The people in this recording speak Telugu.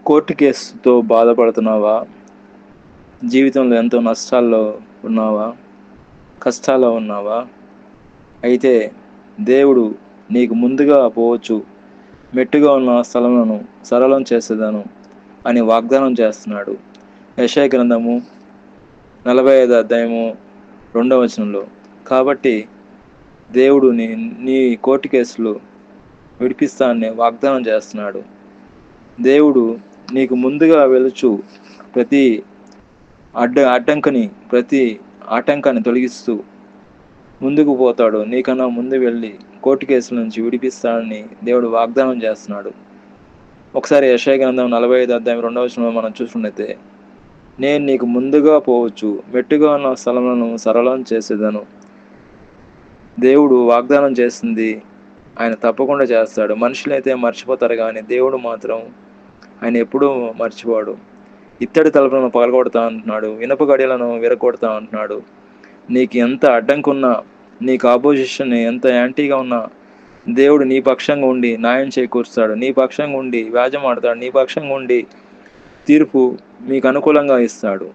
కోర్టు కేసుతో బాధపడుతున్నావా? జీవితంలో ఎంతో నష్టాల్లో ఉన్నావా? కష్టాల్లో ఉన్నావా? అయితే దేవుడు నీకు ముందుగా పోవచ్చు, మెట్టుగా ఉన్న స్థలములను సరళం చేసేదను అని వాగ్దానం చేస్తున్నాడు. యెషయా గ్రంథము 45 అధ్యాయము 2వ వచనంలో. కాబట్టి దేవుడు నీ కోర్టు కేసులు విడిపిస్తానని వాగ్దానం చేస్తున్నాడు. దేవుడు నీకు ముందుగా వెలుచు ప్రతి ప్రతి ఆటంకాన్ని తొలగిస్తూ ముందుకు పోతాడు. నీకన్నా ముందు వెళ్ళి కోర్టు కేసుల నుంచి విడిపిస్తాడని దేవుడు వాగ్దానం చేస్తున్నాడు. ఒకసారి యెషయా గ్రంథం 45 అధ్యాయం 2వ వచనంలో మనం చూసుకున్నట్లయితే, నేను నీకు ముందుగా పోవచ్చు, మెట్టుగా ఉన్న స్థలములను సరళం చేసేదను. దేవుడు వాగ్దానం చేసింది ఆయన తప్పకుండా చేస్తాడు. మనుషులైతే మర్చిపోతారు కానీ దేవుడు మాత్రం ఆయన ఎప్పుడూ మర్చిపోడు. ఇత్తడి తలుపులను పగలగొడతా అంటున్నాడు, ఇనుప గడియలను విరగొడతా అంటున్నాడు. నీకు ఎంత అడ్డంకున్నా, నీకు ఆపోజిషన్ ఎంత యాంటీగా ఉన్నా దేవుడు నీ పక్షంగా ఉండి న్యాయం చేకూరుస్తాడు. నీ పక్షంగా ఉండి వ్యాజ్యం ఆడతాడు. నీ పక్షంగా ఉండి తీర్పు మీకు అనుకూలంగా ఇస్తాడు.